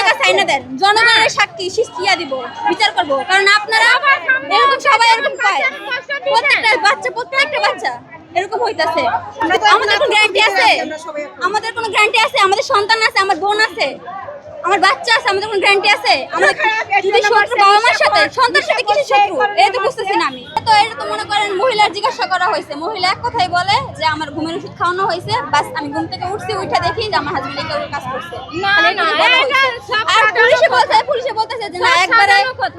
জায়গা চাইনা দেন, জনগণের সাক্ষী শিষ্টিয়া দিব, বিচার করব। কারণ আপনারা এরকম সবাই এরকম পায়, প্রত্যেকটা বাচ্চা এরকম হইতাছে। আমাদের কোনো গ্যারান্টি আছে? আমাদের কোনো গ্যারান্টি আছে? আমাদের সন্তান আছে, আমার বোন আছে, আমার বাচ্চা আছে, আমাদের কোনো গ্যারান্টি আছে? আমাদের যদি শত্রু বাবা মার সাথে, সন্তানের সাথে কিছু শত্রু, এটা তো বুঝতেছি না আমি। তো এটা তো মনে করেন মহিলার জিজ্ঞাসা করা হয়েছে, মহিলা এক কথাই বলে যে আমার ঘুমের ওষুধ খাওয়ানো হয়েছে, বাস আমি ঘুম থেকে উঠছি, উঠে দেখি যে আমার হাজবেন্ড এই কাজ করছে। আর পুলিশে বলতেছে যে না, একবারে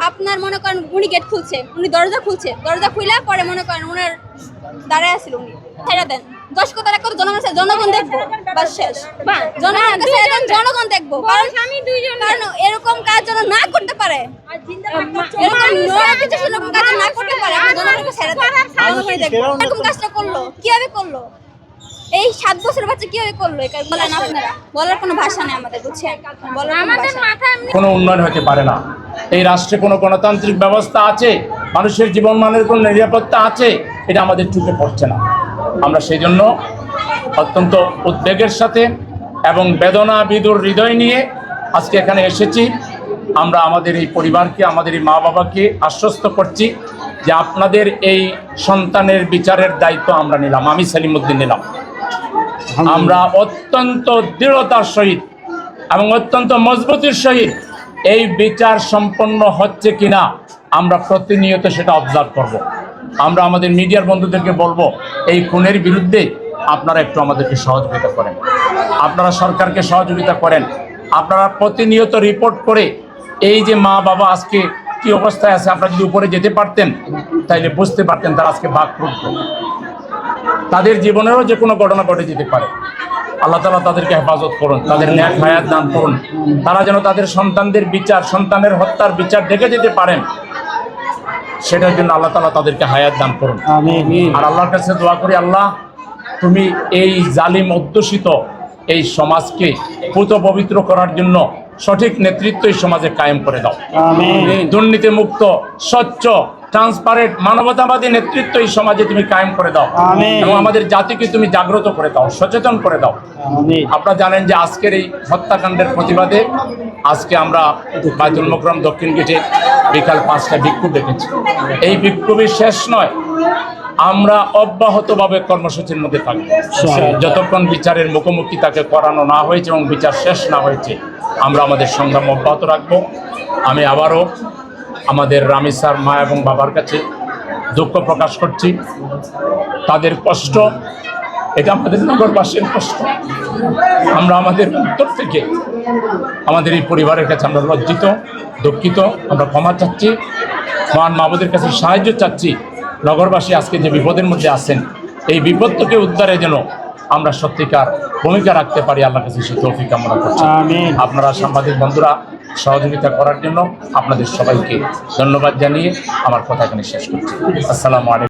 আপনার মনে করেন উনি গেট খুলছে, উনি দরজা খুলে পরে মনে করেন ওনার দাঁড়ায় আছিল, উনি ছেড়ে দেন। 10 কথা এক কথা জনগণ দেখবো, বাস শেষ। জনগণ দেখবো, কারণ এরকম কাজ যেন না করতে পারে, এরকম কাজ না করতে পারে, জনগণকে ছেড়ে দেন। এরকম কাজটা করলো কিভাবে করলো? এই 7 বছরের বাচ্চা কিভাবে করলো? বলেন আপনারা, বলার কোনো ভাষা নেই আমাদের, বুঝছেন? কোনো উন্নয়ন হতে পারে না। এই রাষ্ট্রে কোনো গণতান্ত্রিক ব্যবস্থা আছে, মানুষের জীবনমানের কোনো নিরাপত্তা আছে, এটা আমাদের চোখে পড়ছে না। আমরা সেই জন্য অত্যন্ত উদ্বেগের সাথে এবং বেদনা বিদুর হৃদয় নিয়ে আজকে এখানে এসেছি। আমরা আমাদের এই পরিবারকে, আমাদের এই মা বাবাকে আশ্বস্ত করছি যে আপনাদের এই সন্তানের বিচারের দায়িত্ব আমরা নিলাম, আমি সেলিমউদ্দিন নিলাম। আমরা অত্যন্ত দৃঢ়তার সহিত এবং অত্যন্ত মজবুতির সহিত এই বিচার সম্পন্ন হচ্ছে কিনা আমরা প্রতিনিয়ত সেটা অবজার্ভ করব। আমরা আমাদের মিডিয়ার বন্ধুদেরকে বলবো, এই খুনের বিরুদ্ধে আপনারা একটু আমাদেরকে সহযোগিতা করেন, আপনারা সরকারকে সহযোগিতা করেন, আপনারা প্রতিনিয়ত রিপোর্ট করে এই যে মা বাবা আজকে কি অবস্থায় আছে, আপনারা যদি উপরে যেতে পারতেন তাইলে বুঝতে পারতেন তারা আজকে বাকরুদ্ধ, তাদের জীবনেরও যে কোনো ঘটনা ঘটে যেতে পারে। আল্লাহ তাআলা তাদেরকে হেফাজত করুন, তাদের ন্যাক হায়াত দান করুন, তারা যেন তাদের সন্তানদের বিচার, সন্তানের হত্যার বিচার দেখে যেতে পারেন, সেটার জন্য আল্লাহ তাআলা তাদেরকে হায়াত দান করুন। আর আল্লাহর কাছে দোয়া করি, আল্লাহ তুমি এই জালিম অধ্যুষিত এই সমাজকে পুত পবিত্র করার জন্য সঠিক নেতৃত্ব এই সমাজে কায়েম করে দাও। দুর্নীতি মুক্ত, স্বচ্ছ, ট্রান্সপারেন্ট, মানবতাবাদী নেতৃত্ব এই সমাজে তুমি কায়েম করে দাও এবং আমাদের জাতিকে তুমি জাগ্রত করে দাও, সচেতন করে দাও। আপনারা জানেন যে আজকের এই হত্যাকাণ্ডের প্রতিবাদে আজকে আমরা বায়তুল মোকরম দক্ষিণ গেটে বিকাল 5টায় বিক্ষোভ ডেকেছি। এই বিক্ষোভই শেষ নয়, আমরা অব্যাহতভাবে কর্মসূচির মধ্যে থাকব যতক্ষণ বিচারের মুখোমুখি তাকে করানো না হয়েছে এবং বিচার শেষ না হয়েছে। আমরা আমাদের সংগ্রাম অব্যাহত রাখব। আমি আবারও আমাদের রামি স্যার মা এবং বাবার কাছে দুঃখ প্রকাশ করছি। তাদের কষ্ট এটা আমাদের নগরবাসীর কষ্ট। আমরা আমাদের উত্তর থেকে আমাদের এই পরিবারের কাছে আমরা লজ্জিত, দুঃখিত, আমরা ক্ষমা চাচ্ছি, মহান মাবুদের কাছে সাহায্য চাচ্ছি। নগরবাসী আজকে যে বিপদের মধ্যে আছেন, এই বিপদ থেকে উদ্ধারে যেন আমরা সত্যিকার ভূমিকা রাখতে পারি, আল্লাহর কাছে সে তৌফিক কামনা করছি। আপনারা সাংবাদিক বন্ধুরা সহযোগিতা করার জন্য আপনাদের সবাইকে ধন্যবাদ জানিয়ে আমার কথা এখানে শেষ করছি। আসসালামু আলাইকুম।